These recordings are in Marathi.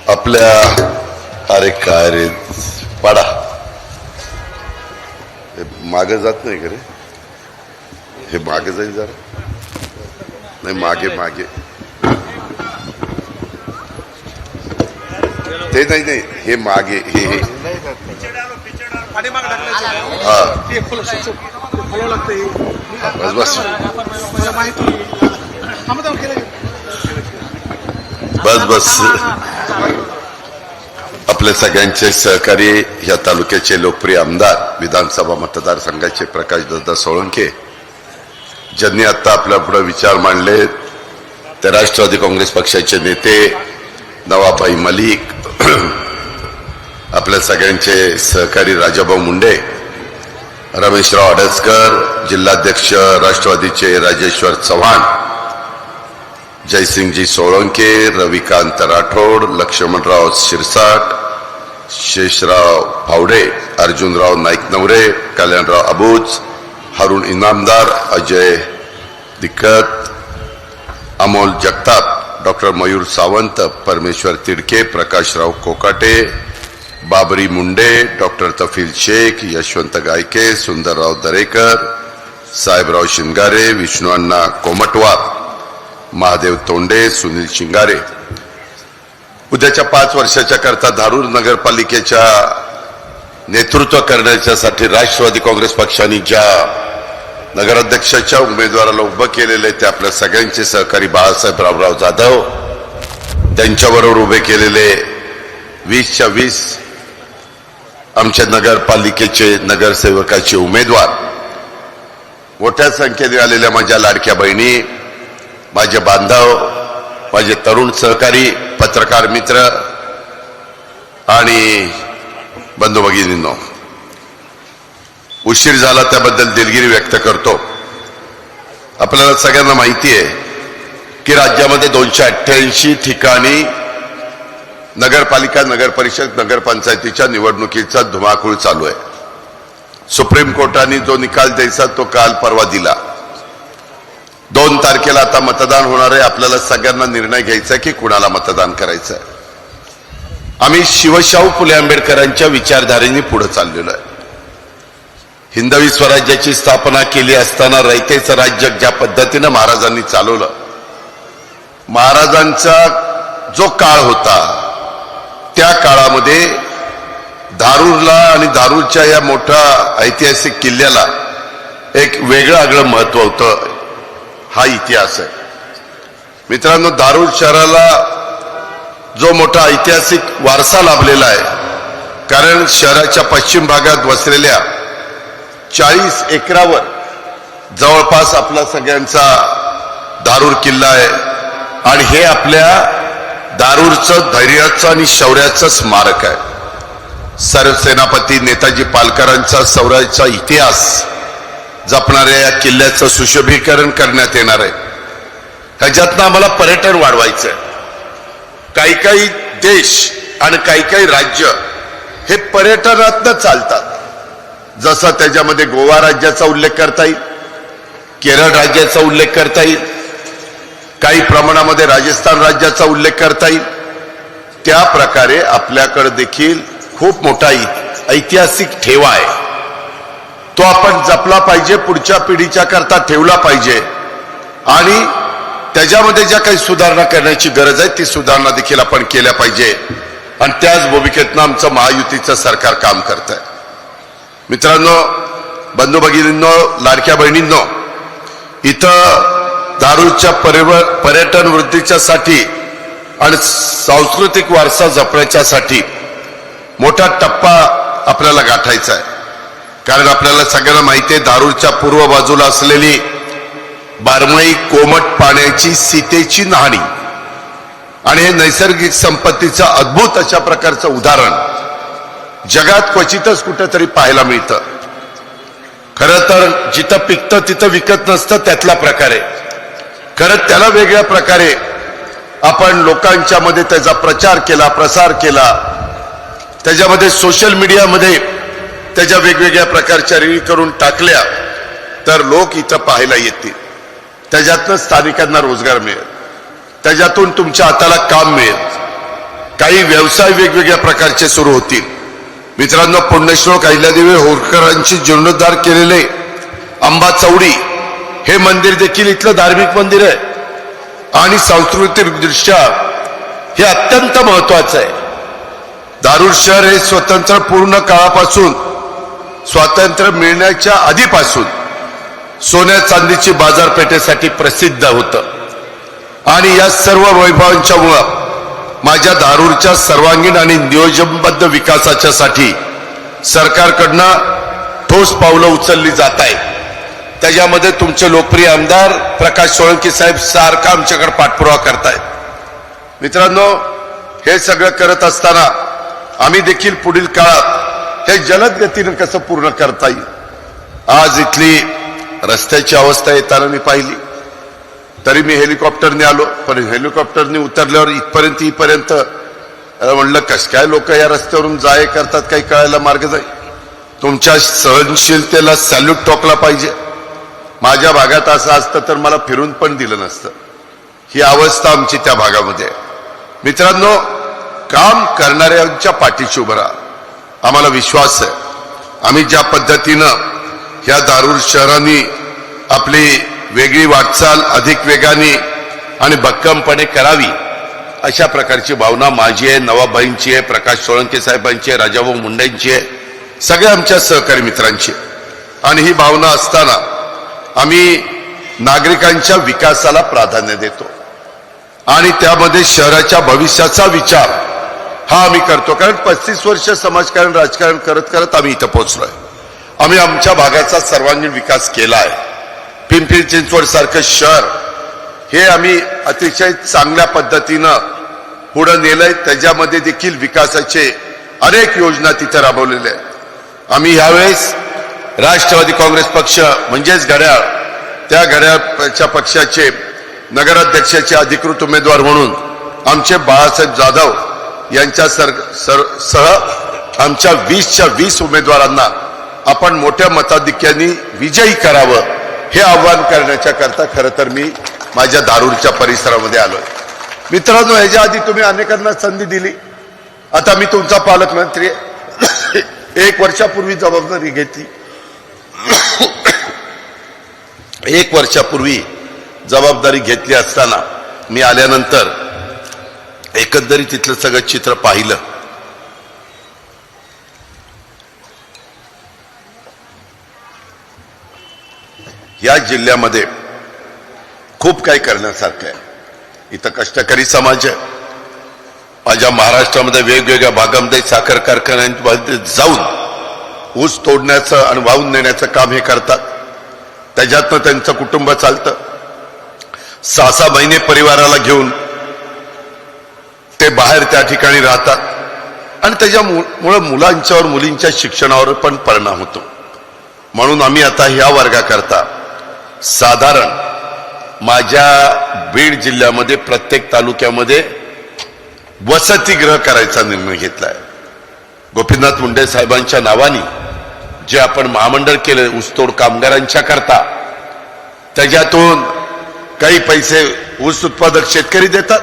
आपल्या अरे काय रे पाडा मागे जात नाही का रे हे मागे जाईल जरा नाही मागे मागे ते नाही नाही हे मागे हे हा बस बस बस बस आपल्या सगळ्यांचे सहकारी या तालुक्याचे लोकप्रिय आमदार विधानसभा मतदारसंघाचे प्रकाशदादा सोळंके ज्यांनी आता आपल्या पुढे विचार मांडले ते राष्ट्रवादी काँग्रेस पक्षाचे नेते नवाबाई मलिक आपल्या सगळ्यांचे सहकारी राजाभाऊ मुंडे रमेशराव अडसकर जिल्हाध्यक्ष राष्ट्रवादीचे राजेश्वर चव्हाण जयसिंगजी सोळंके रविकांत राठोड लक्ष्मणराव शिरसाट शेषराव फावडे अर्जुनराव नाईक नवरे कल्याणराव अबूज हरुण इनामदार अजय दिक्कत अमोल जगताप डॉक्टर मयूर सावंत परमेश्वर तिडके प्रकाशराव कोकाटे बाबरी मुंडे डॉक्टर तफील शेख यशवंत गायके सुंदरराव दरेकर साहेबराव शिंगारे विष्णू अण्णा कोमटवार महादेव तोंडे सुनील शिंगारे उद्याच्या 5 वर्षाच्या करता धारूर नगरपालिकेच्या नेतृत्व करण्यासाठी राष्ट्रवादी काँग्रेस पक्षाने ज्या नगराध्यक्षाच्या उमेदवाराला उभं केलेले ते आपल्या सगळ्यांचे सहकारी बाळासाहेब रावराव जाधव त्यांच्याबरोबर उभे केलेले 20च्या 20 आमच्या नगरपालिकेचे नगरसेवकाचे उमेदवार मोठ्या संख्येने आलेल्या माझ्या लाडक्या बहिणी माझे बांधव माझे तरुण सहकारी पत्रकार मित्र आणि बंधू भगिनींनो उशीर झाला त्याबद्दल दिलगिरी व्यक्त करतो आपल्याला सगळ्यांना माहिती आहे की राज्यामध्ये 288 ठिकाणी नगरपालिका नगरपरिषद नगरपंचायतीच्या निवडणुकीचा धुमाकूळ चालू आहे सुप्रीम कोर्टाने जो निकाल द्यायचा तो काल परवा दिला 2 तारखेला आता मतदान होणार आहे आपल्याला सगळ्यांना निर्णय घ्यायचा आहे की कुणाला मतदान करायचं आहे आम्ही शिवशाहू फुले आंबेडकरांच्या विचारधारेने पुढे चाललेलो आहे हिंदवी स्वराज्याची स्थापना केली असताना रयतेचं राज्य ज्या पद्धतीनं महाराजांनी चालवलं महाराजांचा जो काळ होता त्या काळामध्ये धारूरला आणि धारूरच्या या मोठ्या ऐतिहासिक किल्ल्याला एक वेगळं आगळं महत्व होतं हा इतिहास आहे मित्रांनो धारूर शहराला जो मोठा ऐतिहासिक वारसा लाभलेला आहे कारण शहराच्या पश्चिम भागात वसलेल्या 40 एकरावर जवळपास आपला सगळ्यांचा धारूर किल्ला आहे आणि हे आपल्या धारूरचं धैर्याचं आणि शौर्याचं स्मारक आहे सरसेनापती नेताजी पालकरांचा शौर्याचा इतिहास जपणाऱ्या या किल्ल्याचं सुशोभीकरण करण्यात येणार आहे ह्याच्यातनं आम्हाला पर्यटन वाढवायचं आहे काही काही देश आणि काही काही राज्य हे पर्यटनातनं चालतात जसं त्याच्यामध्ये गोवा राज्याचा उल्लेख करता येईल केरळ राज्याचा उल्लेख करता येईल काही प्रमाणामध्ये राजस्थान राज्याचा उल्लेख करता येईल त्या प्रकारे आपल्याकडे देखील खूप मोठा ऐतिहासिक ठेवा आहे तो आपण जपला पाहिजे पुढच्या पिढीच्या करता ठेवला पाहिजे आणि त्याच्यामध्ये ज्या काही सुधारणा करण्याची गरज आहे ती सुधारणा देखील आपण केल्या पाहिजे आणि त्याच भूमिकेतनं आमचं महायुतीचं सरकार काम करत आहे मित्रांनो बंधू भगिनींनो लाडक्या बहिणींनो इथं धारूरच्या पर्यटन वृद्धीच्यासाठी आणि सांस्कृतिक वारसा जपण्याच्यासाठी मोठा टप्पा आपल्याला गाठायचा आहे कारण आपल्याला सगळ्यांना माहिती आहे धारूरच्या पूर्व बाजूला असलेली बारमाही कोमट पाण्याची सीतेची न्हाणी आणि हे नैसर्गिक संपत्तीचं अद्भुत अशा प्रकारचं उदाहरण जगात क्वचितच कुठेतरी पाहायला मिळतं खरं तर जिथं पिकतं तिथं विकत नसतं त्यातला प्रकारे खरं त्याला वेगळ्या प्रकारे आपण लोकांच्या मध्ये त्याचा प्रचार केला प्रसार केला त्याच्यामध्ये सोशल मीडियामध्ये त्याच्या वेगवेगळ्या प्रकारच्या रील करून टाकल्या तर लोक इथं पाहायला येतील त्याच्यातनं स्थानिकांना रोजगार मिळेल त्याच्यातून तुमच्या हाताला काम मिळेल काही व्यवसाय वेगवेगळ्या प्रकारचे सुरू होतील. मित्रांनो, पुण्यश्लोक अहिल्यादेवी होळकरांची जीर्णोद्धार केलेले अंबा चौडी हे मंदिर देखील इथलं धार्मिक मंदिर आहे आणि सांस्कृतिक दृष्ट्या हे अत्यंत महत्वाचं आहे. दारुर शहर हे स्वतंत्र पूर्ण काळापासून स्वातंत्र्य मिळण्याच्या आधीपासून सोन्या चांदीची बाजारपेठेसाठी प्रसिद्ध होतं आणि या सर्व वैभवांच्या मुळे माझ्या दारूरच्या सर्वांगीण आणि नियोजनबद्ध विकासाच्या साठी सरकारकडनं ठोस पावलं उचलली जात आहे. त्याच्यामध्ये तुमचे लोकप्रिय आमदार प्रकाश सोळंकी साहेब सारखा आमच्याकडे पाठपुरावा करतायत. मित्रांनो, हे सगळं करत असताना आम्ही देखील पुढील काळात हे जलद गतीने कसं पूर्ण करता येईल. आज इथली रस्त्याची अवस्था येताना मी पाहिली, तरी मी हेलिकॉप्टरने आलो, पण हेलिकॉप्टरने उतरल्यावर इथपर्यंत म्हणलं कस काय लोक या रस्त्यावरून जाय करतात काही कळायला मार्ग नाही. तुमच्या सहनशीलतेला सॅल्यूट ठोकला पाहिजे. माझ्या भागात असं असतं तर मला फिरून पण दिलं नसतं. ही अवस्था आमची त्या भागामध्ये आहे. मित्रांनो, काम करणाऱ्यांच्या पाठीशी उभं राहा. आम्हाला विश्वास आहे आम्ही ज्या पद्धतीनं ह्या दारूर शहरांनी आपली वेगळी वाटचाल अधिक वेगाने आणि भक्कमपणे करावी अशा प्रकारची भावना माझी आहे, नवाबाईंची आहे, प्रकाश सोळंके साहेबांची आहे, राजाभाऊ मुंडेंची आहे, सगळ्या आमच्या सहकारी मित्रांची. आणि ही भावना असताना आम्ही नागरिकांच्या विकासाला प्राधान्य देतो आणि त्यामध्ये शहराच्या भविष्याचा विचार हा आम्ही करतो. कारण 35 वर्ष समाजकारण राजकारण करत करत आम्ही इथं पोहोचलोय. आम्ही आमच्या भागाचा सर्वांगीण विकास केला आहे. पिंपरी चिंचवड सारखं शहर हे आम्ही अतिशय चांगल्या पद्धतीनं पुढे नेलंय. त्याच्यामध्ये देखील विकासाचे अनेक योजना तिथे राबवलेल्या आहेत. आम्ही यावेळेस राष्ट्रवादी काँग्रेस पक्ष म्हणजेच घड्याळ, त्या घड्याळच्या पक्षाचे नगराध्यक्षाचे अधिकृत उमेदवार म्हणून आमचे बाळासाहेब जाधव यांच्या सह आमच्या 20च्या 20 उमेदवारांना आपण मोठ्या मताधिक्याने विजयी करावं हे आव्हान करण्याच्या करता खरं तर मी माझ्या दारूरच्या परिसरामध्ये आलोय. मित्रांनो, ह्याच्या आधी तुम्ही अनेकांना संधी दिली. आता मी तुमचा पालकमंत्री आहे. 1 वर्षापूर्वी जबाबदारी घेतली. 1 वर्षापूर्वी जबाबदारी घेतली असताना मी आल्यानंतर एकंदरीत तिथलं सगळं चित्र पाहिलं. या जिल्ह्यामध्ये खूप काही करण्यासारखं आहे. इथं कष्टकरी समाज आहे. माझ्या महाराष्ट्रामध्ये वेगवेगळ्या भागामध्ये साखर कारखान्यांमध्ये जाऊन ऊस तोडण्याचं आणि वाहून नेण्याचं काम हे करतात. त्याच्यातनं त्यांचं कुटुंब चालतं. 6-6 महिने परिवाराला घेऊन ते बाहेर त्या ठिकाणी राहतात आणि त्याच्यामुळे मुलांच्यावर मुलींच्या शिक्षणावर पण परिणाम होतो. म्हणून आम्ही आता ह्या वर्गाकरता साधारण माझ्या बीड जिल्ह्यामध्ये प्रत्येक तालुक्यामध्ये वसतिगृह करायचा निर्णय घेतलाय. गोपीनाथ मुंडे साहेबांच्या नावाने जे आपण महामंडळ केले ऊसतोड कामगारांच्या करता, त्याच्यातून काही पैसे ऊस उत्पादक शेतकरी देतात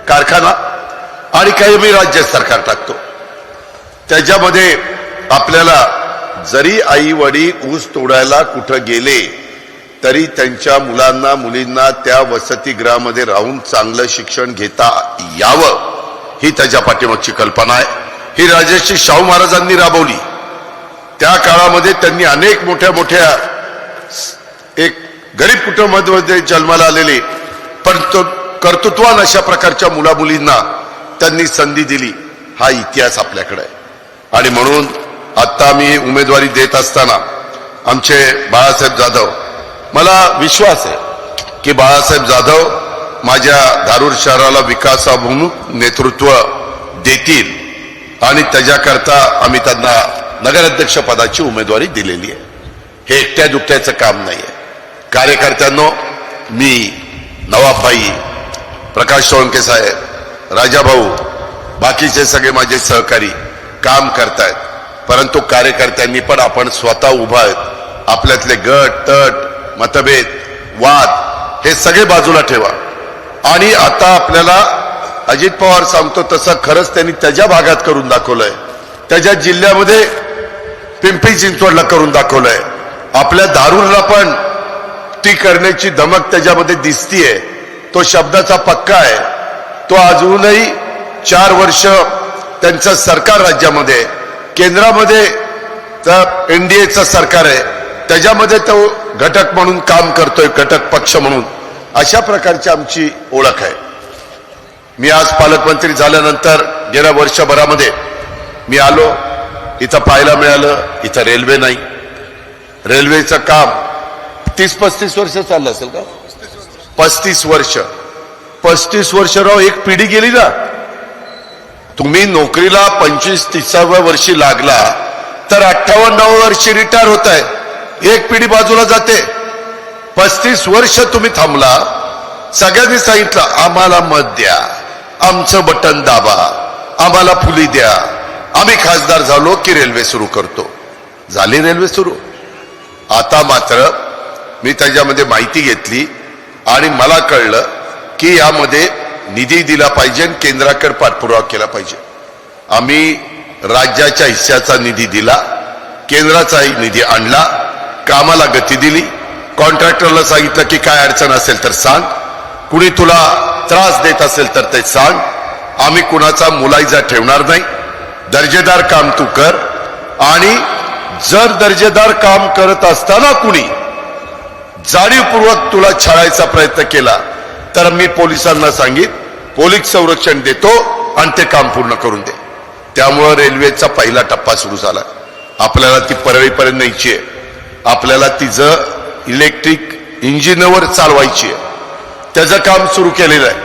कारखाना आणि काही मी राज्य सरकार टाकतो. त्याच्यामध्ये आपल्याला जरी आई वडील ऊस तोडायला कुठं गेले तरी त्यांच्या मुलांना मुलींना त्या वसतिगृहामध्ये राहून चांगलं शिक्षण घेता यावं ही त्याच्या पाठीमागची कल्पना आहे. ही राजर्षी शाहू महाराजांनी राबवली. त्या काळामध्ये त्यांनी अनेक मोठ्या मोठ्या एक गरीब कुटुंबामध्ये जन्माला आलेले पण कर्तृत्वान अशा प्रकारच्या मुला मुलींना त्यांनी संधी दिली. हा इतिहास आपल्याकडे आहे आणि म्हणून आता मी उमेदवारी देत असताना आमचे बाळासाहेब जाधव, मला विश्वास आहे की बाळासाहेब जाधव माझ्या दारूर शहराला विकासाभिमुख नेतृत्व देतील आणि त्याच्याकरता आम्ही त्यांना नगराध्यक्ष पदाची उमेदवारी दिलेली आहे. हे एकट्या दुकट्याचं काम नाही आहे. कार्यकर्त्यांनो, मी नवाबाई, प्रकाश सोळंके साहेब, राजाभाऊ, बाकीचे सगळे माझे सहकारी काम करतायत. परंतु कार्यकर्त्यांनी पण आपण स्वतः उभा आहेत. आपल्यातले गट तट मतभेद वाद हे सगळे बाजूला ठेवा आणि आता आपल्याला अजित पवार सांगतो तसं खरंच त्यांनी त्याच्या भागात करून दाखवलंय, त्याच्या जिल्ह्यामध्ये पिंपरी चिंचवडला करून दाखवलंय. आपल्या धारूरला पण ती करण्याची धमक त्याच्यामध्ये दिसतीये. तो शब्दाचा पक्का आहे. तो अजूनही 4 वर्ष त्यांचं सरकार राज्यामध्ये, केंद्रामध्ये एनडीएचं सरकार आहे, त्याच्यामध्ये तो घटक म्हणून काम करतोय, घटक पक्ष म्हणून. अशा प्रकारची आमची ओळख आहे. मी आज पालकमंत्री झाल्यानंतर गेल्या वर्षभरामध्ये मी आलो, इथं पाहायला मिळालं इथं रेल्वे नाही. रेल्वेचं काम 30-35 वर्ष चाललं असेल का? 35 वर्ष राव, एक पिढी गेली ना. तुम्ही नोकरीला 25-30व्या वर्षी लागला तर 58व्या वर्षी रिटायर होत आहे. एक पिढी बाजूला जाते. 35 वर्ष तुम्ही थांबला. सगळ्यांनी सांगितलं आम्हाला मत द्या, आमचं बटन दाबा, आम्हाला फुली द्या, आम्ही खासदार झालो की रेल्वे सुरू करतो. झाली रेल्वे सुरू. आता मात्र मी त्याच्यामध्ये माहिती घेतली आणि मला कळलं की यामध्ये निधी दिला पाहिजे, केंद्राकडे पाठपुरावा केला पाहिजे. आम्ही राज्याच्या हिस्साचा निधी दिला, केंद्राचाही निधी आणला, कामाला गती दिली. कॉन्ट्रॅक्टरला सांगितलं की काय अडचण असेल तर सांग, कुणी तुला त्रास देत असेल तर ते सांग, आम्ही कुणाचा मुलायजा ठेवणार नाही. दर्जेदार काम तू कर. आणि जर दर्जेदार काम करत असताना कुणी जाणीवपूर्वक तुला छळायचा प्रयत्न केला तर मी पोलिसांना सांगित, पोलीस संरक्षण देतो आणि ते काम पूर्ण करून दे. त्यामुळे रेल्वेचा पहिला टप्पा सुरू झाला. आपल्याला ती परळीपर्यंत न्यायची आहे. आपल्याला तिचं इलेक्ट्रिक इंजिनवर चालवायची आहे. त्याचं काम सुरू केलेलं आहे.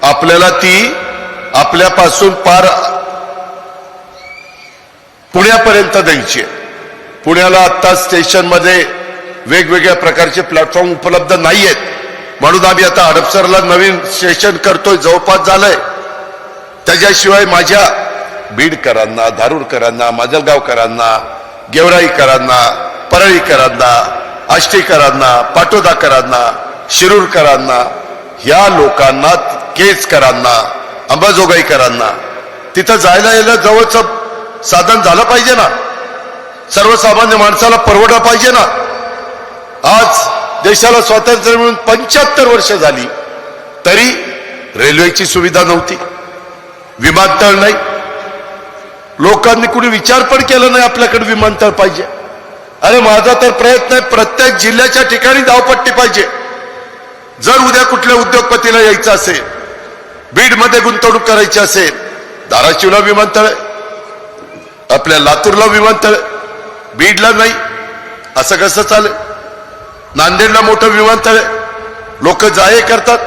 आपल्याला ती आपल्यापासून पार पुण्यापर्यंत द्यायची आहे. पुण्याला आता स्टेशनमध्ये वेगवेगळ्या प्रकारचे प्लॅटफॉर्म उपलब्ध नाहीयेत, म्हणून आम्ही आता हडपसरला नवीन स्टेशन करतोय, जवळपास झालंय. त्याच्याशिवाय माझ्या बीडकरांना, धारूरकरांना, माजलगावकरांना, गेवराईकरांना, परळीकरांना, आष्टीकरांना, पाटोदाकरांना, शिरूरकरांना, ह्या लोकांना, केजकरांना, अंबाजोगाईकरांना तिथं जायला यायला जवळचं साधन झालं पाहिजे ना. सर्वसामान्य माणसाला परवडलं पाहिजे ना. आज देशाला स्वातंत्र्य मिळून 75 वर्ष झाली तरी रेल्वेची सुविधा नव्हती, विमानतळ नाही. लोकांनी कुणी विचार पण केला नाही आपल्याकडे विमानतळ पाहिजे. अरे माझा तर प्रयत्न आहे, प्रत्येक जिल्ह्याच्या ठिकाणी धावपट्टी पाहिजे. जर उद्या कुठल्या उद्योगपतीला यायचं असेल, बीडमध्ये गुंतवणूक करायची असेल, धाराशिवला विमानतळ आहे, आपल्या लातूरला विमानतळ, बीडला नाही. असं कसं चालेल? नांदेडला मोठं विमानतळ आहे, लोक जाये करतात.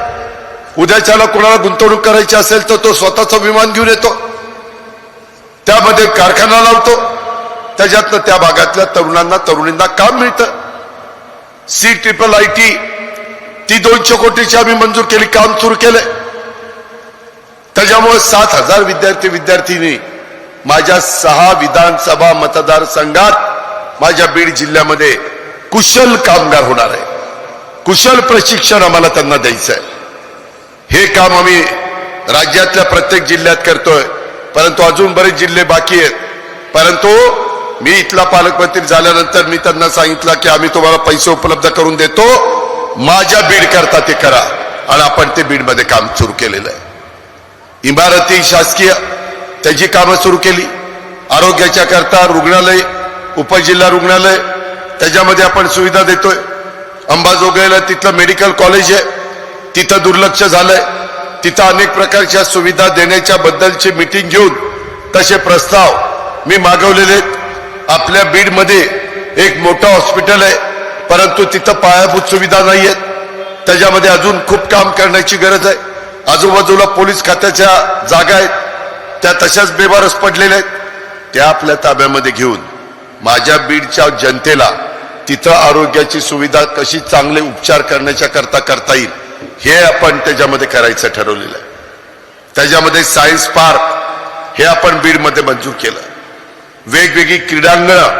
उद्याच्याला कोणाला गुंतवणूक करायची असेल तर तो स्वतःचं विमान घेऊन येतो, त्यामध्ये कारखाना लावतो, त्याच्यातनं त्या भागातल्या तरुणांना तरुणींना काम मिळतं. CIIT ती 200 कोटीची आम्ही मंजूर केली, काम सुरू केलंय. त्याच्यामुळे 7,000 विद्यार्थी माझ्या 6 विधानसभा मतदारसंघात माझ्या बीड जिल्ह्यामध्ये कुशल कामगार होणार आहे. कुशल प्रशिक्षण आम्हाला त्यांना द्यायचं आहे. हे काम आम्ही राज्यातल्या प्रत्येक जिल्ह्यात करतोय, परंतु अजून बरेच जिल्हे बाकी आहेत. परंतु मी इथला पालकमंत्री झाल्यानंतर मी त्यांना सांगितलं की आम्ही तुम्हाला पैसे उपलब्ध करून देतो, माझ्या बीड करता ते करा. आणि आपण ते बीडमध्ये काम सुरू केलेलं आहे. इमारती शासकीय त्याची कामं सुरू केली. आरोग्याच्या करता रुग्णालय, उपजिल्हा रुग्णालय, त्याच्यामध्ये आपण सुविधा देतोय. अंबाजोगाईला तिथलं मेडिकल कॉलेज आहे, तिथं दुर्लक्ष झालंय. तिथं अनेक प्रकारच्या सुविधा देण्याच्या बद्दलची मीटिंग घेऊन तसे प्रस्ताव मी मागवलेले आहेत. आपल्या बीडमध्ये एक मोठं हॉस्पिटल आहे, परंतु तिथं पायाभूत सुविधा नाही आहेत. त्याच्यामध्ये अजून खूप काम करण्याची गरज आहे. आजूबाजूला पोलीस खात्याच्या जागा आहेत, त्या तशाच बेवारस पडलेल्या आहेत. त्या आपल्या ताब्यामध्ये घेऊन माझ्या बीडच्या जनतेला तिथं आरोग्याची सुविधा कशी चांगले उपचार करण्याच्या करता येईल हे आपण त्याच्यामध्ये करायचं ठरवलेलं आहे. त्याच्यामध्ये सायन्स पार्क हे आपण बीडमध्ये मंजूर केलं. वेगवेगळी क्रीडांगणं,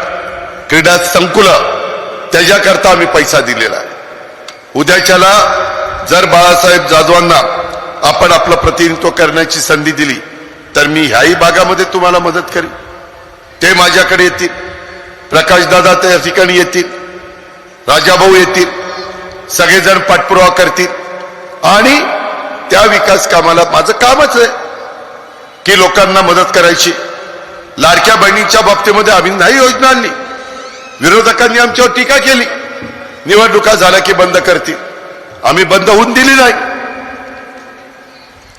क्रीडा संकुलं त्याच्याकरता आम्ही पैसा दिलेला आहे. उद्याच्याला जर बाळासाहेब जाधवांना आपण आपलं प्रतिनिधित्व करण्याची संधी दिली तर मी ह्याही भागामध्ये तुम्हाला मदत करीन. ते माझ्याकडे येतील, प्रकाशदादा त्या ठिकाणी येतील, राजाभाऊ येतील, सगळेजण पाठपुरावा करतील आणि त्या विकास कामाला माझं कामच आहे की लोकांना मदत करायची. लाडक्या बहिणीच्या बाबतीमध्ये आम्ही नाही योजना आणली. विरोधकांनी आमच्यावर टीका केली, निवडणुका झाल्या की बंद करतील. आम्ही बंद होऊन दिली नाही.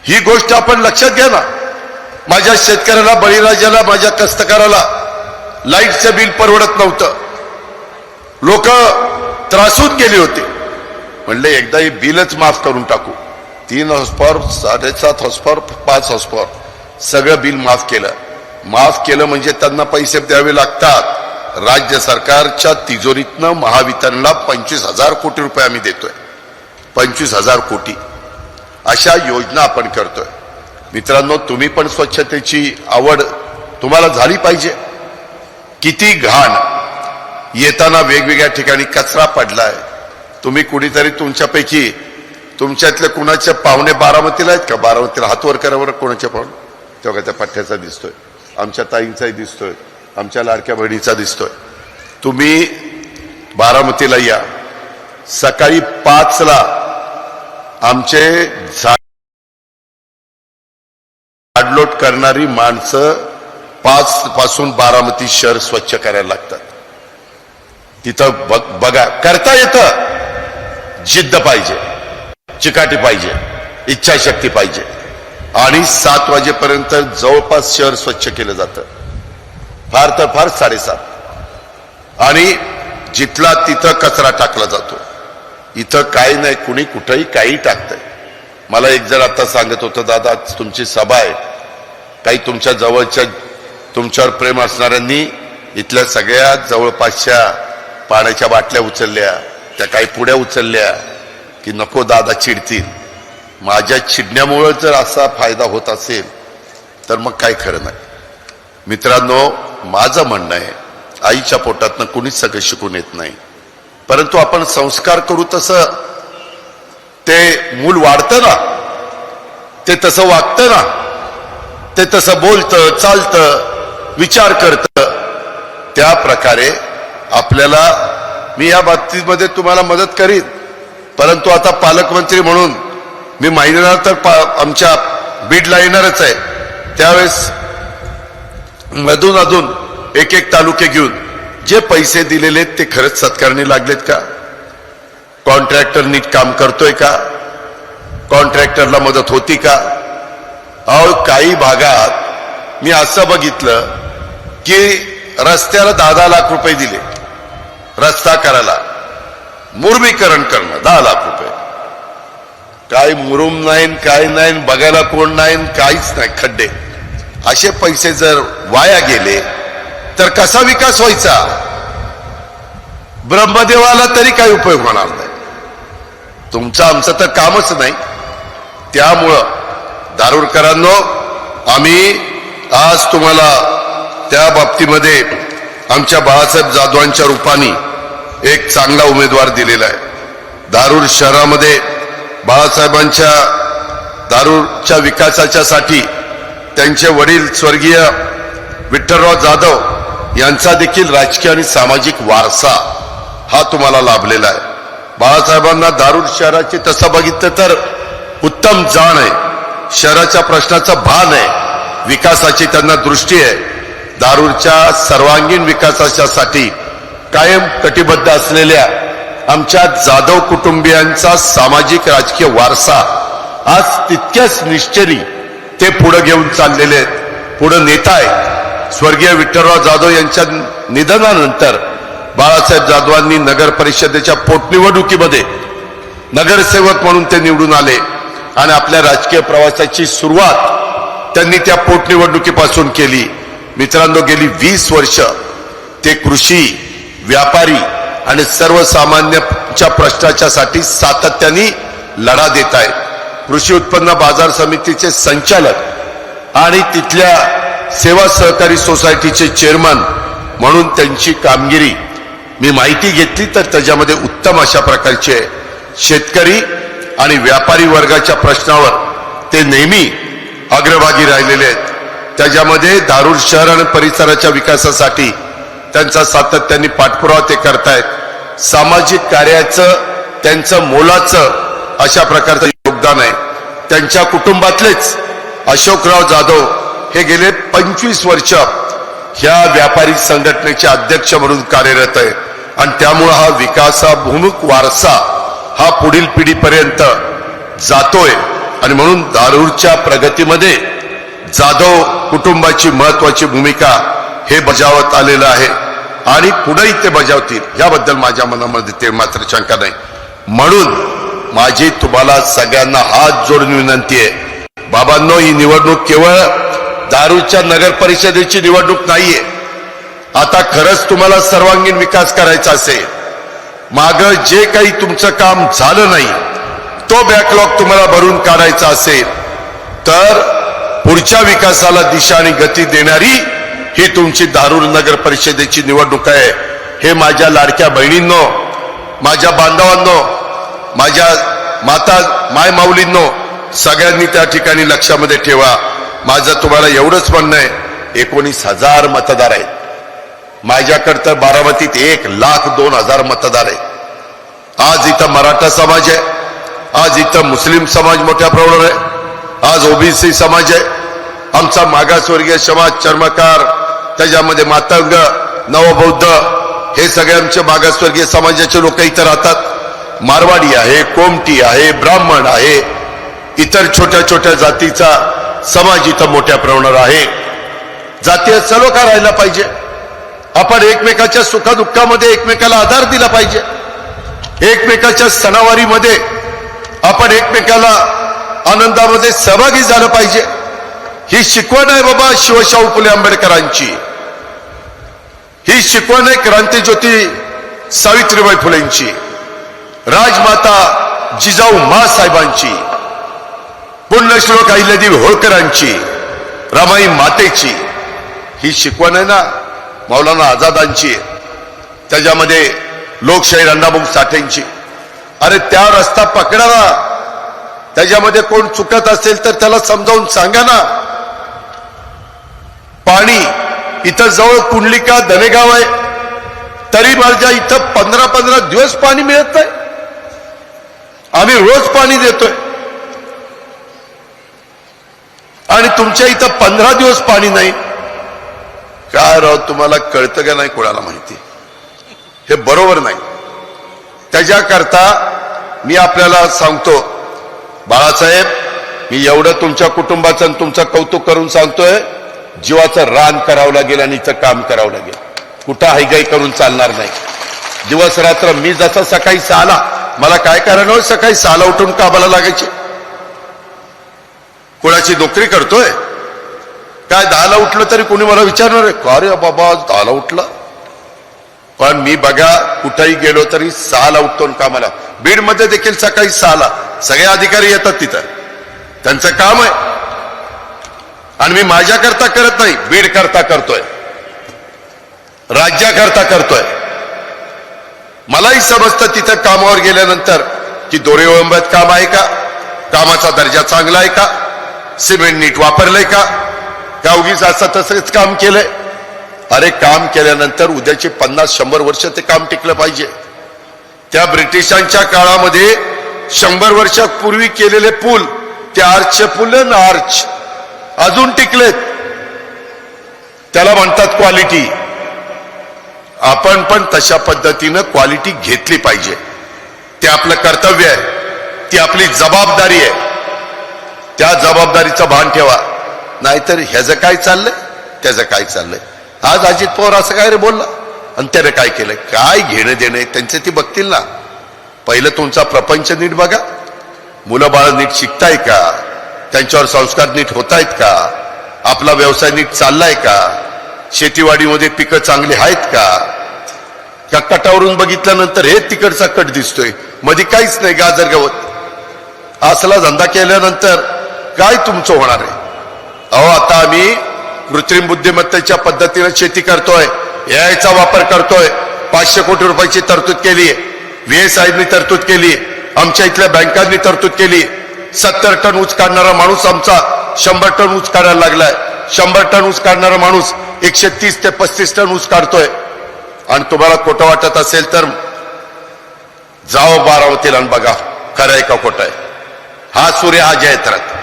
ही गोष्ट आपण लक्षात घ्या ना. माझ्या शेतकऱ्याला, बळीराजाला, माझ्या कष्टकऱ्याला लाईटचं बिल परवडत नव्हतं. लोक त्रासून गेले होते. म्हणले एकदा हे बिलच माफ करून टाकू. 3 हॉर्सपॉवर, 7.5 हॉर्सपॉवर, 5 हॉर्सपॉवर सगळं बिल माफ केलं. माफ केलं म्हणजे त्यांना पैसे द्यावे लागतात. राज्य सरकारच्या तिजोरीतनं महावितरणला 25,000 कोटी रुपये आम्ही देतोय. 25,000 कोटी अशा योजना आपण करतोय. मित्रांनो, तुम्ही पण स्वच्छतेची आवड तुम्हाला झाली पाहिजे. किती घाण, येताना वेगवेगळ्या ठिकाणी कचरा पडलाय. तुम्ही कुणीतरी तुमच्यापैकी, तुमच्यातले कुणाच्या पाहुणे बारामतीला आहेत का? बारामतीला हात वर करावर. कोणाच्या पाहुणे? तेव्हा त्या पठ्ठ्याचा दिसतोय, आमच्या ताईंचाही दिसतोय, आमच्या लाडक्या बहिणीचा दिसतोय. तुम्ही बारामतीला या. सकाळी 5ला आमचे झाडलोट करणारी माणसं 5 पासून बारामती शहर स्वच्छ करायला लागतात. तिथं बघा, करता येतं. जिद्द पाहिजे, चिकाटी पाहिजे, इच्छाशक्ती पाहिजे. आणि 7 वाजेपर्यंत जवळपास शहर स्वच्छ केलं जातं. फार तर फार 7:30. आणि जिथला तिथं कचरा टाकला जातो. इथं काही नाही, कुणी कुठंही काही टाकतंय. मला एक जण आता सांगत होतं, दादा तुमची सभा आहे, काही तुमच्या जवळच्या, तुमच्यावर प्रेम असणाऱ्यांनी इथल्या सगळ्या जवळपासच्या पाण्याच्या बाटल्या उचलल्या, त्या काही पुड्या उचलल्या की नको दादा चिडतील. माझ्या चिडण्यामुळे जर असा फायदा होत असेल तर मग काय खरं नाही. मित्रांनो, माझं म्हणणं आहे, आईच्या पोटातनं कुणीच सगळं शिकून येत नाही. परंतु आपण संस्कार करू तसं ते मूल वाढतं ना, ते तसं वागतं ना, ते तसं बोलतं, चालतं, विचार करतं. त्या प्रकारे आपल्याला, मी या बाबतीमध्ये तुम्हाला मदत करीन. परंतु आता पालकमंत्री म्हणून मी महिन्याला तर आमच्या बीडला येणारच आहे. त्यावेळेस मधून अधून एक एक तालुके घेऊन जे पैसे दिलेले ते खरंच सत्कारणी लागलेत का? कॉन्ट्रॅक्टर नीट काम करतोय का? कॉन्ट्रॅक्टरला मदत होती का? अहो, काही भागात मी असं बघितलं की रस्त्याला 10-10 लाख रुपये दिले रस्ता करायला. मुरमीकरण करणं 10 लाख रुपये. काय मुरुम नाही, काय नाही, बघायला कोण नाही, काहीच नाही, खड्डे. असे पैसे जर वाया गेले तर कसा विकास व्हायचा? ब्रह्मदेवाला तरी काही उपयोग होणार नाही. तुमचं आमचं तर कामच नाही. त्यामुळं दारुरकरांनो, आम्ही आज तुम्हाला त्या बाबतीमध्ये आमच्या बाळासाहेब जाधवांच्या रूपाने एक चांगला उमेदवार दिलेला आहे. दारूर शहरामध्ये बाळासाहेबांच्या दारूरच्या विकासाच्या साठी त्यांचे वडील स्वर्गीय विठ्ठलराव जाधव यांचा देखील राजकीय आणि सामाजिक वारसा हा तुम्हाला लाभलेला आहे. बाळासाहेबांना दारूर शहराची तसं बघितलं तर उत्तम जाण आहे, शहराच्या प्रश्नाचा भान आहे, विकासाची त्यांना दृष्टी आहे. दारूरच्या सर्वांगीण विकासासाठी कायम कटिबद्ध असलेल्या आमच्या जाधव कुटुंबियांचा सामाजिक राजकीय वारसा आज तितक्याच निश्चयी ते पुढे घेऊन चाललेले आहेत, पुढे नेता आहेत. स्वर्गीय विठ्ठलराव जाधव यांच्या निधनानंतर बाळासाहेब जाधवांनी नगर परिषदेच्या पोटनिवडणुकीमध्ये नगरसेवक म्हणून ते निवडून आले आणि आपल्या राजकीय प्रवासाची सुरुवात त्यांनी त्या पोटनिवडणुकीपासून केली. मित्रांनो, गेली 20 वर्ष ते कृषी, व्यापारी आणि सर्वसामान्यांच्या प्रश्नाच्यासाठी सातत्याने लढा देत आहेत. कृषी उत्पन्न बाजार समितीचे संचालक आणि तिथल्या सेवा सहकारी सोसायटीचे चेअरमन म्हणून त्यांची कामगिरी मी माहिती घेतली तर त्याच्यामध्ये उत्तम अशा प्रकारचे शेतकरी आणि व्यापारी वर्गाच्या प्रश्नावर ते नेहमी अग्रभागी राहिलेले आहेत. त्याच्यामध्ये धारूर शहर आणि परिसराच्या विकासासाठी त्यांचा सातत्याने पाठपुरावा ते करतायत. सामाजिक कार्याचं त्यांचं मोलाचं अशा प्रकारचं योगदान आहे. त्यांच्या कुटुंबातलेच अशोकराव जाधव हे गेले 25 वर्ष ह्या व्यापारी संघटनेचे अध्यक्ष म्हणून कार्यरत आहे आणि त्यामुळे हा विकासाभिमुख वारसा हा पुढील पिढीपर्यंत जातोय आणि म्हणून धारूरच्या प्रगतीमध्ये जाधव कुटुंबाची महत्वाची भूमिका हे बजावत आलेलं आहे आणि पुढेही ते बजावतील याबद्दल माझ्या मनामध्ये ते मात्र शंका नाही. म्हणून माझी तुम्हाला सगळ्यांना हात जोडून विनंती आहे, बाबांनो, ही निवडणूक केवळ धारूरच्या नगर परिषदेची निवडणूक नाहीये. आता खरंच तुम्हाला सर्वांगीण विकास करायचा असेल, माग जे काही तुमचं काम झालं नाही तो बॅकलॉग तुम्हाला भरून काढायचा असेल, तर पुढच्या विकासाला दिशा आणि गती देणारी ही तुमची धारूर नगर परिषदेची निवडणूक आहे. हे माझ्या लाडक्या बहिणींनो, माझ्या बांधवांनो, माझ्या माय माऊलींनो, सगळ्यांनी त्या ठिकाणी लक्षामध्ये ठेवा. माझं तुम्हाला एवढंच म्हणणं आहे, 19,000 मतदार आहेत. माझ्याकडे तर बारामतीत 1,02,000 मतदार आहेत. आज इथं मराठा समाज आहे, आज इथं मुस्लिम समाज मोठ्या प्रमाणावर आहे, आज ओबीसी समाज आहे, आमचा मागासवर्गीय समाज, चर्मकार, त्याच्यामध्ये मातंग, नवबौद्ध, हे सगळे आमचे मागासवर्गीय समाजाचे लोक इथं राहतात. मारवाडी आहे, कोमटी आहे, ब्राह्मण आहे, इतर छोट्या छोट्या जातीचा समाज इथं मोठ्या प्रमाणावर आहे. जातीय सलोखा राहिला पाहिजे. आपण एकमेकाच्या सुखदुःखामध्ये एकमेकाला आधार दिला पाहिजे. एकमेकाच्या सणावारीमध्ये आपण एकमेकाला आनंदामध्ये सहभागी झालं पाहिजे. ही शिकवण आहे बाबा शिवशाहू फुले आंबेडकरांची. ही शिकवण आहे क्रांतीज्योती सावित्रीबाई फुलेंची, राजमाता जिजाऊ माँसाहेबांची, पुण्यश्लोक अहिल्यादेवी होळकरांची, रमाई मातेची. ही शिकवण आहे ना मौलाना आझादांची, त्याच्यामध्ये लोकशाहीर अण्णाभाऊ साठेंची. अरे त्या रस्ता पकडा ना, त्याच्यामध्ये कोण चुकत असेल तर त्याला समजावून सांगा ना. पाणी इथं जवळ कुंडलिका धनेगाव आहे, तरी माझ्या इथं 15-15 दिवस पाणी मिळत नाही. आम्ही रोज पाणी देतोय आणि तुमच्या इथं 15 दिवस पाणी नाही. काय राव, तुम्हाला कळतं का नाही कोणाला माहिती? हे बरोबर नाही. त्याच्याकरता मी आपल्याला सांगतो, बाळासाहेब, मी एवढं तुमच्या कुटुंबाचं आणि तुमचं कौतुक करून सांगतोय, जीवाचं रान करावं लागेल आणि इथं काम करावं लागेल. कुठं हायगाई करून चालणार नाही. दिवस रात्र मी जसा सकाळी 6ला, मला काय कारण हो सकाळी 6ला उठून कामाला लागायचे? कोणाची नोकरी करतोय काय? 10ला उठलं तरी कोणी मला विचारणार आहे का रे बाबा 10ला उठला? पण मी बघा कुठेही गेलो तरी 6ला उठतो कामाला. बीडमध्ये देखील सकाळी 6ला सगळे अधिकारी येतात तिथं, त्यांचं काम आहे. आणि मी माझ्याकरता करत नाही, बीड करता करतोय, राज्याकरता करतोय. मलाही समजतं तिथं कामावर गेल्यानंतर की दोरे ओळंबत काम आहे का, कामाचा दर्जा चांगला आहे का, सिमेंट नीट वापरलंय का, उगीच असं तसंच काम केलंय. अरे काम केल्यानंतर उद्याची 50-100 वर्ष ते काम टिकलं पाहिजे. त्या ब्रिटिशांच्या काळामध्ये 100 वर्षापूर्वी केलेले पूल, ते आर्चचे पूल ना, आर्च अजून टिकलेत. त्याला म्हणतात क्वालिटी. आपण पण तशा पद्धतीनं क्वालिटी घेतली पाहिजे. ते आपलं कर्तव्य आहे, ती आपली जबाबदारी आहे. त्या जबाबदारीचं भान ठेवा. नाहीतर ह्याचं काय चाललंय, त्याचं काय चाललंय. आज अजित पवार असं काय रे बोलला आणि त्याने काय केलंय, काय घेणं देणं त्यांचे ती बघतील ना. पहिलं तुमचा प्रपंच नीट बघा. मुलं बाळ नीट शिकताय का, त्यांच्यावर संस्कार नीट होत आहेत का, आपला व्यवसाय नीट चाललाय का, शेतीवाडीमध्ये पिकं चांगली आहेत का. कटावरून बघितल्यानंतर हे तिकडचा कट दिसतोय, मध्ये काहीच नाही, गाजर गवत. असला धंदा केल्यानंतर काय तुमचं होणार आहे? अहो आता आम्ही कृत्रिम बुद्धिमत्तेच्या पद्धतीने शेती करतोय, एआयचा वापर करतोय. 500 कोटी रुपयाची तरतूद केली आहे, VA साहेबांनी तरतूद केली, आमच्या इथल्या बँकांनी तरतूद केली. 70 टन ऊस काढणारा माणूस आमचा 100 टन ऊस काढायला लागलाय. 100 टन ऊस काढणारा माणूस 130 ते 35 टन ऊस काढतोय. आणि तुम्हाला खोटं वाटत असेल तर जाओ बारामतीला आणि बघा खरं आहे का खोटं आहे. हा सूर्य हा जयत्रथ.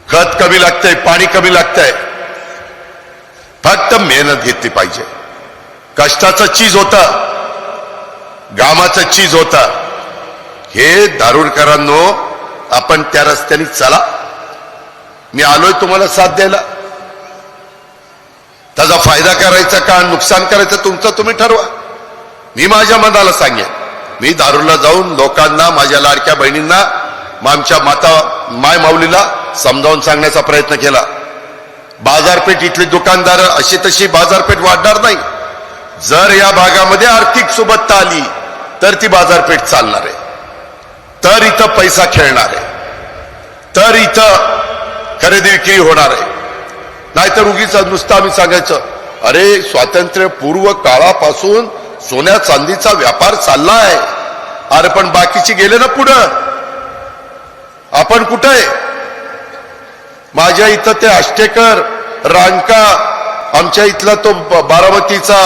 खत कमी लागतंय, पाणी कमी लागतंय, फक्त मेहनत घेतली पाहिजे. कष्टाचं चीज होता, घामाचं चीज होता. हे दारुडकरांनो, आपण त्या रस्त्याने चला. मी आलोय तुम्हाला साथ द्यायला. त्याचा फायदा करायचा का नुकसान करायचं तुमचं तुम्ही ठरवा. मी माझ्या मनाला सांगेन. मी दारूला जाऊन लोकांना, माझ्या लाडक्या बहिणींना, आमच्या माय माऊलीला समजावून सांगण्याचा प्रयत्न केला. बाजारपेठ इथले दुकानदार अशी तशी बाजारपेठ वाढणार नाही. जर या भागामध्ये आर्थिक सुबत्ता आली तर ती बाजारपेठ चालणार आहे, तर इथं पैसा खेळणार आहे, तर इथं खरेदी विक्री होणार आहे. नाहीतर उगीच नुसतं आम्ही सांगायचं अरे स्वातंत्र्यपूर्व काळापासून सोन्या चांदीचा व्यापार चाललाय. अरे पण बाकीचे गेले ना पुढं, आपण कुठं आहे? माझ्या इथं ते आष्टेकर, रांका, आमच्या इथला तो बारामतीचा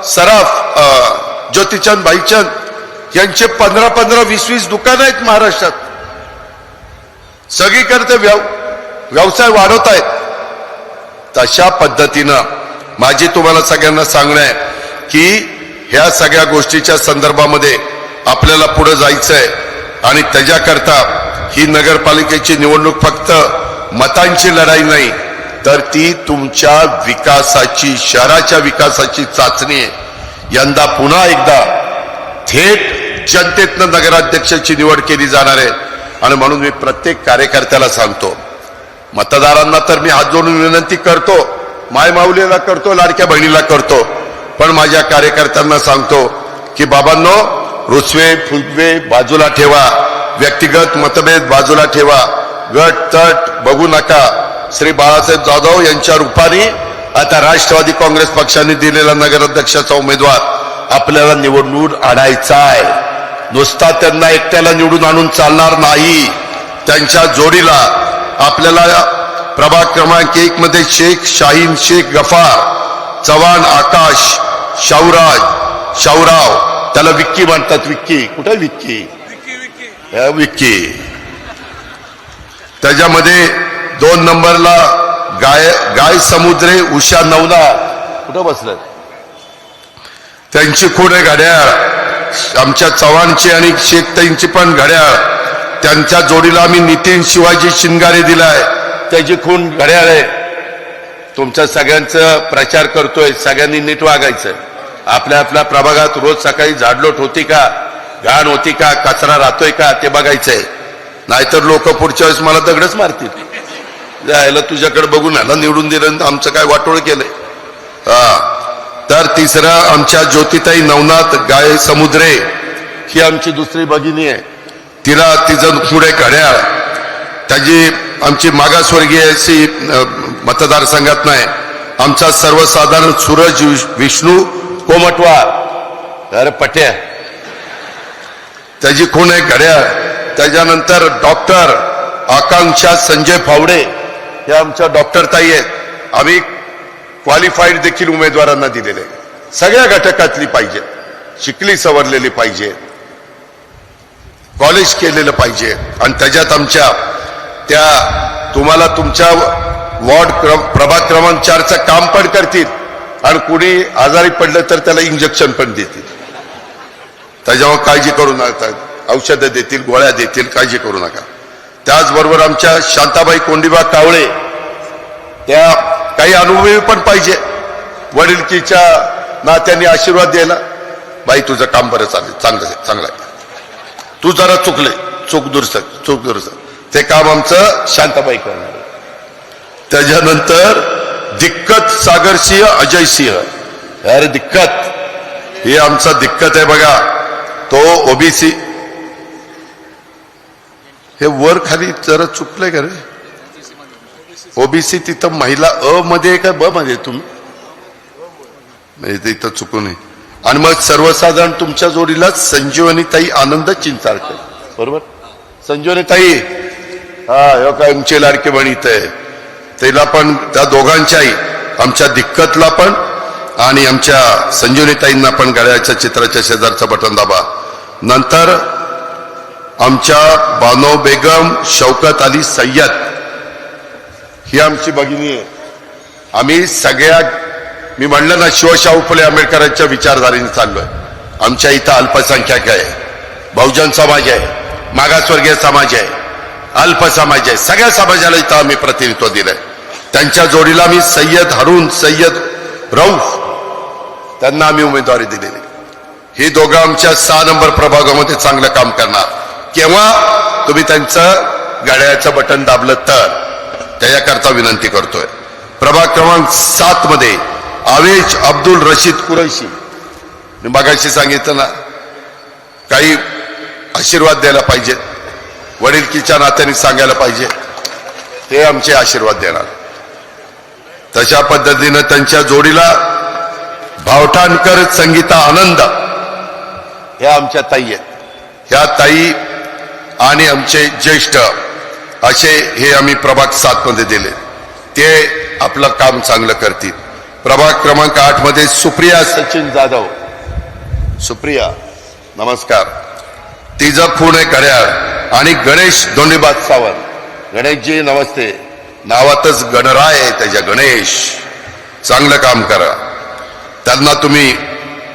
सराफ ज्योतिचंद भाईचंद यांचे 15-15, 20-20 दुकान आहेत महाराष्ट्रात. सगळीकडे ते व्यवसाय वाढवत आहेत. तशा पद्धतीनं माझी तुम्हाला सगळ्यांना सांगणं आहे की ह्या सगळ्या गोष्टीच्या संदर्भामध्ये आपल्याला पुढे जायचंय. आणि त्याच्याकरता ही नगरपालिकेची निवडणूक फक्त मतांची लढाई नाही, तर ती तुमच्या विकासाची, शहराच्या विकासाची चाचणी आहे. यंदा पुन्हा एकदा थेट जनतेतनं नगराध्यक्षाची निवड केली जाणार आहे. आणि म्हणून मी प्रत्येक कार्यकर्त्याला सांगतो, मतदारांना तर मी हात जोडून विनंती करतो, माय माऊलीला करतो, लाडक्या बहिणीला करतो, पण माझ्या कार्यकर्त्यांना सांगतो की बाबांनो, रुसवे फुगवे बाजूला ठेवा, व्यक्तिगत मतभेद बाजूला ठेवा, गट तट बघू नका. श्री बाळासाहेब जाधव यांच्या रूपाने आता राष्ट्रवादी काँग्रेस पक्षाने दिलेला नगराध्यक्षाचा उमेदवार आपल्याला निवडून आणायचा आहे. नुसता त्यांना एकट्याला निवडून आणून चालणार नाही. त्यांच्या जोडीला आपल्याला प्रभाग क्रमांक 1 मध्ये शेख शाहीन, शेख गफार, चव्हाण आकाश, शाहूराव, त्याला विक्की म्हणतात. विक्की कुठे? विक्की विक्की. त्याच्यामध्ये 2 नंबरला गाय समुद्रे, उषा नवनाथ कुठं बसलं, त्यांची खूण आहे घड्याळ. आमच्या चव्हाणची आणि शेखताईंची पण घड्याळ. त्यांच्या जोडीला आम्ही नितीन शिवाजी शिंगारे दिलाय, त्याची खूण घड्याळ आहे. तुमच्या सगळ्यांचा प्रचार करतोय, सगळ्यांनी नीट वागायचं. आपल्या आपल्या प्रभागात रोज सकाळी झाडलोट होती का, घाण होती का, कचरा राहतोय का ते बघायचंय. नाहीतर लोक पुढच्या वेळेस मला दगडच मारतील. जायला तुझ्याकडे बघून ह्याला निवडून दिलं, आमचं काय वाटोळ केलंय. तर तिसरा आमच्या ज्योतिताई नवनाथ गाय समुद्रे, ही आमची दुसरी भगिनी आहे. तिचं पुढे घड्याळ. त्याची आमची मागासवर्गीय अशी मतदारसंघात नाही. आमचा सर्वसाधारण सूरज विष्णू कोमटवार, अरे पट्या, त्याची खूण आहे घड्याळ. त्याच्यानंतर डॉक्टर आकांक्षा संजय फावडे, हे आमच्या डॉक्टर ताई आहेत. आम्ही क्वालिफाईड देखील उमेदवारांना दिलेले. सगळ्या घटकातली पाहिजे, शिकली सवरलेली पाहिजे, कॉलेज केलेलं पाहिजे. आणि त्याच्यात आमच्या त्या तुम्हाला तुमच्या वॉर्ड प्रभाग क्रमांक 4चं काम पण करतील आणि कुणी आजारी पडलं तर त्याला इंजेक्शन पण देतील. त्याच्यावर काळजी करू नका, औषधं देतील, गोळ्या देतील, काळजी करू नका. त्याचबरोबर आमच्या शांताबाई कोंडीबा कावळे, त्या काही अनुभवी पण पाहिजे, वडिलकीच्या नात्याने आशीर्वाद द्यायला. बाई तुझं काम बरं चालेल, चांगलं आहे, तू जरा चूक दुरुस्त, ते काम आमचं शांताबाई करणार. त्याच्यानंतर दिक्कत सागरसिंह, अजयसिंह, अरे दिक्कत, हे आमचा दिक्कत आहे बघा, तो ओबीसी. हे वर खाली जरा चुकलंय का रे? ओबीसी तिथं महिला अ मध्ये का ब मध्ये? तुम्ही इथं चुकू नये. आणि मग सर्वसाधारण तुमच्या जोडीला संजीवनीताई आनंद चिंचाळकर, बरोबर, संजीवनीताई, हा काय आमची लाडकी बहीण इथे आहे, तिला पण, त्या दोघांच्याही, आमच्या दिक्कतला पण आणि आमच्या संजीवनीताईंना पण गळ्याच्या चित्राच्या शेजारचं बटन दाबा. नंतर आमच्या बानो बेगम, शौकत अली सय्यद, ही आमची भगिनी आहे. आम्ही सगळ्या, मी म्हणलं ना, शिवशाहू फुले आंबेडकरांच्या विचारधारेने चाललोय. आमच्या इथं अल्पसंख्याक आहे, बहुजन समाज आहे, मागासवर्गीय समाज आहे, अल्प समाज आहे, सगळ्या समाजाला इथं आम्ही प्रतिनिधित्व दिलंय. त्यांच्या जोडीला मी सय्यद हरून, सय्यद रऊफ, त्यांना आम्ही उमेदवारी दिलेली. ही दोघं आमच्या 6 नंबर प्रभागामध्ये चांगलं काम करणार. केव्हा तुम्ही त्यांचं घड्याळाचं बटन दाबलं तर, त्याच्याकरता विनंती करतोय. प्रभाग क्रमांक 7 मध्ये आवेश अब्दुल रशीद कुरैशी, मी मगाशी सांगितलं ना, काही आशीर्वाद द्यायला पाहिजेत, वडिलकीच्या नात्याने सांगायला पाहिजे, ते आमचे आशीर्वाद देणार. तशा पद्धतीनं त्यांच्या जोडीला भावठाणकर संगीता आनंद, ह्या आमच्या ताई आहेत. ह्या ताई आणि आमचे ज्येष्ठ असे हे आम्ही प्रभाग 7 मध्ये दिले, ते आपलं काम चांगलं करतील. प्रभाग क्रमांक 8 मध्ये सुप्रिया सचिन जाधव, सुप्रिया नमस्कार, तिचं खूण आहे घड्याळ. आणि गणेश दोंडीबाद सावंत, गणेशजी नमस्ते, नावातच गणराय आहे त्याच्या, गणेश, चांगलं काम करा, त्यांना तुम्ही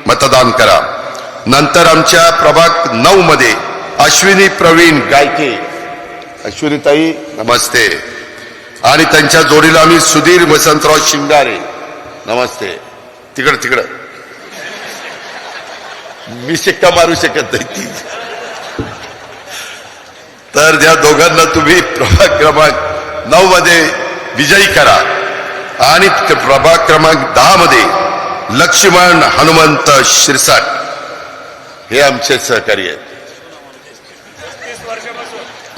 मतदान करा. नंतर आमच्या प्रभाग 9 मध्ये अश्विनी प्रवीण गायके, अश्विनीताई नमस्ते, आणि त्यांच्या जोडीला आम्ही सुधीर वसंतराव शिंगारे, नमस्ते. तिकडं मी शिक्का मारू शकत नाही ती. तर या दोघांना तुम्ही प्रभाग क्रमांक 9 मध्ये विजयी करा. आणि प्रभाग क्रमांक 10 मध्ये लक्ष्मण हनुमंत शिरसाट, हे आमचे सहकारी आहेत.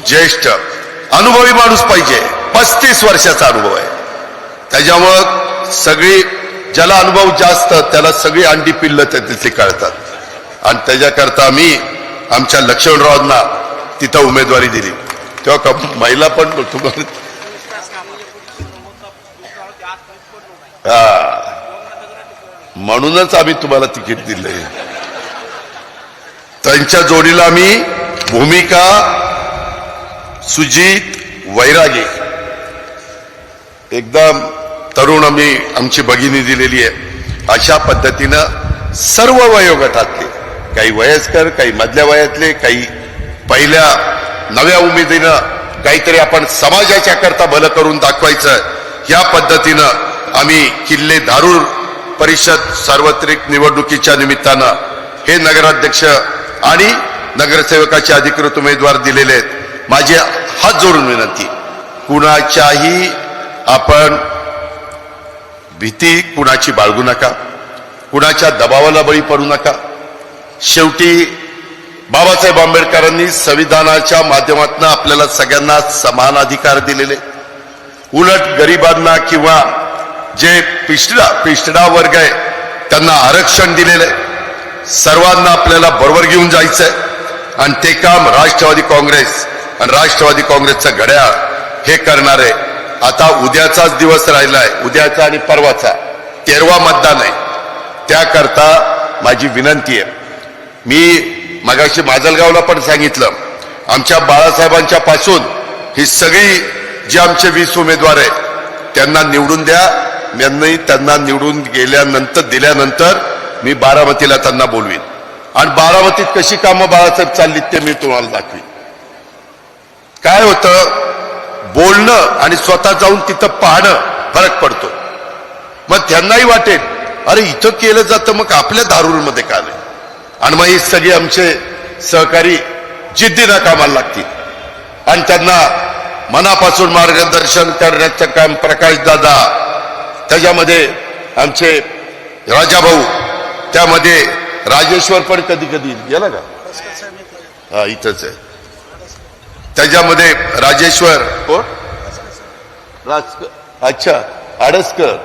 ज्येष्ठ अनुभवी माणूस पाहिजे, 35 वर्षाचा अनुभव आहे. त्याच्यामुळं सगळी, ज्याला अनुभव जास्त त्याला सगळी अंडी पिल्ल तिथली कळतात. आणि त्याच्याकरता आम्ही आमच्या लक्ष्मणरावांना तिथं उमेदवारी दिली. तेव्हा महिला पण म्हणूनच आम्ही तुम्हाला तिकीट दिलंय. त्यांच्या जोडीला आम्ही भूमिका सुजित वैरागे, एकदम तरुण आम्ही आमची भगिनी दिलेली आहे. अशा पद्धतीनं सर्व वयोगटातले, काही वयस्कर, काही मधल्या वयातले, काही पहिल्या नव्या उमेदीनं काहीतरी आपण समाजाच्या करता भलं करून दाखवायचं, या पद्धतीनं आम्ही किल्ले धारूर परिषद सार्वत्रिक निवडणुकीच्या निमित्तानं हे नगराध्यक्ष आणि नगरसेवकाचे अधिकृत उमेदवार दिलेले आहेत. माझी हात जोडून विनंती, कुणाच्याही आपण भीती कुणाची बाळगू नका, कुणाच्या दबावाला बळी पडू नका. शेवटी बाबासाहेब आंबेडकरांनी संविधानाच्या माध्यमातून आपल्याला सगळ्यांना समान अधिकार दिलेले. उलट गरिबांना किंवा जे पिछडा वर्ग आहे त्यांना आरक्षण दिलेलं आहे. सर्वांना आपल्याला बरोबर घेऊन जायचंय, आणि ते काम राष्ट्रवादी काँग्रेस आणि राष्ट्रवादी काँग्रेसचं घड्याळ हे करणार आहे. आता उद्याचाच दिवस राहिलाय, उद्याचा आणि परवाचा 13वा मतदान आहे. त्याकरता माझी विनंती आहे, मी मगाशी माजलगावला पण सांगितलं, आमच्या बाळासाहेबांच्या पासून ही सगळी जी आमचे 20 उमेदवार आहेत त्यांना निवडून द्या. त्यांना निवडून दिल्यानंतर मी बारामतीला त्यांना बोलवीन, आणि बारामतीत कशी कामं बाळासाहेब चाललीत ते मी तुम्हाला दाखवीन. काय होतं, बोलणं आणि स्वतः जाऊन तिथं पाहणं फरक पडतो. मग त्यांनाही वाटेल, अरे इथं केलं जातं, मग आपल्या धारूरमध्ये का नाही. आणि मग ही सगळी आमचे सहकारी जिद्दीनं कामाला लागतील, आणि त्यांना मनापासून मार्गदर्शन करण्याचं काम प्रकाश दादा, त्याच्यामध्ये आमचे राजाभाऊ, त्यामध्ये राजेश्वर पण कधी कधी गेला का, हा इथंच आहे. त्याच्यामध्ये राजेश्वर कोण, अच्छा आडसकर,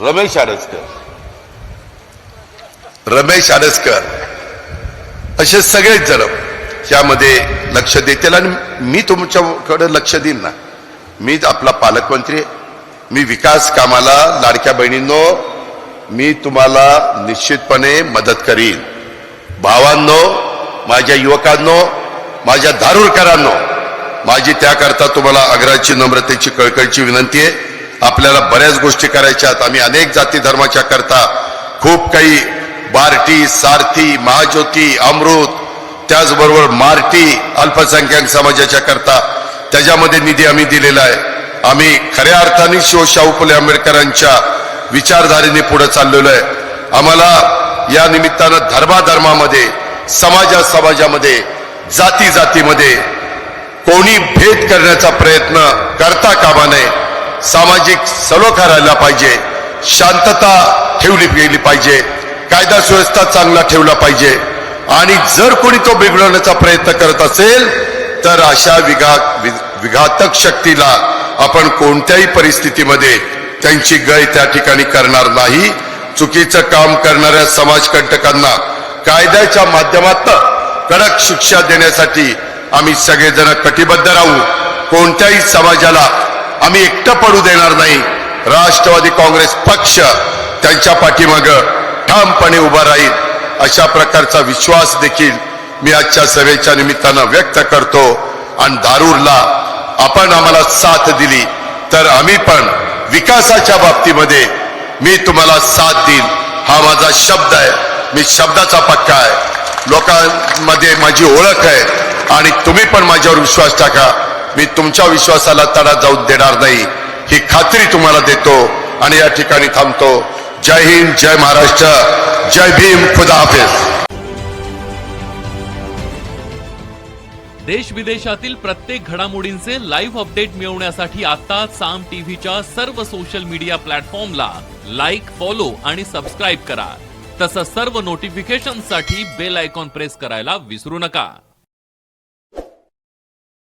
रमेश आडसकर, असे सगळेच जण. त्यामध्ये लक्ष देतील आणि मी तुमच्याकडे लक्ष देईन ना. मी आपला पालकमंत्री आहे. मी विकास कामाला लाडक्या बहिणींनो मी तुम्हाला निश्चितपणे मदत करीन. भावांनो, माझ्या युवकांनो, माझ्या धारूरकरांनो, माझी त्याकरता तुम्हाला आग्रहाची नम्रतेची कळकळीची विनंती आहे. आपल्याला बऱ्याच गोष्टी करायच्या आहेत. आम्ही अनेक जाती धर्माच्या करता खूप काही बार्टी, सारथी, महाज्योती, अमृत, त्याचबरोबर मार्टी अल्पसंख्याक समाजाच्या करता त्याच्यामध्ये निधी आम्ही दिलेला आहे. आम्ही खऱ्या अर्थाने शाहू फुले आंबेडकरांच्या विचारधारेने पुढे चाललेलो आहे. आम्हाला या निमित्तानं धर्माधर्मामध्ये, समाजामध्ये, जाती जातीमध्ये कोणी भेद करण्याचा प्रयत्न करता कामा नये. सामाजिक सलोखा राहिला पाहिजे, शांतता ठेवली गेली पाहिजे, कायदा सुव्यवस्था चांगला ठेवला पाहिजे. आणि जर कोणी तो बिघडवण्याचा प्रयत्न करत असेल तर अशा विघातक शक्तीला आपण कोणत्याही परिस्थितीमध्ये त्यांची गय त्या ठिकाणी करणार नाही. चुकीचं काम करणाऱ्या समाजकंटकांना कायद्याच्या माध्यमातून कडक शिक्षा देण्यासाठी आम्ही सगळेजण कटिबद्ध राहू. कोणत्याही समाजाला आम्ही एकटं पडू देणार नाही. राष्ट्रवादी काँग्रेस पक्ष त्यांच्या पाठीमागं ठामपणे उभा राहील अशा प्रकारचा विश्वास देखील मी आजच्या सभेच्या निमित्तानं व्यक्त करतो. आणि धारूरला आपण आम्हाला साथ दिली तर आम्ही पण विकासाच्या बाबतीमध्ये मी तुम्हाला साथ देईन हा माझा शब्द आहे. मी शब्दाचा पक्का आहे. लोकांमध्ये माझी ओळख आहे आणि तुम्ही पण माझ्यावर विश्वास टाका. मी तुमच्या विश्वासाला तडा जाऊ देणार नाही ही खात्री तुम्हाला देतो आणि या ठिकाणी थांबतो. जय हिंद, जय महाराष्ट्र, जय भीम, खुदा हाफिज. देश विदेशातील प्रत्येक घडामोडींचे लाईव्ह अपडेट मिळवण्यासाठी आता साम टीव्हीच्या सर्व सोशल मीडिया प्लॅटफॉर्मला लाईक, फॉलो आणि सबस्क्राईब करा. तसंच सर्व नोटिफिकेशनसाठी बेल आयकॉन प्रेस करायला विसरू नका.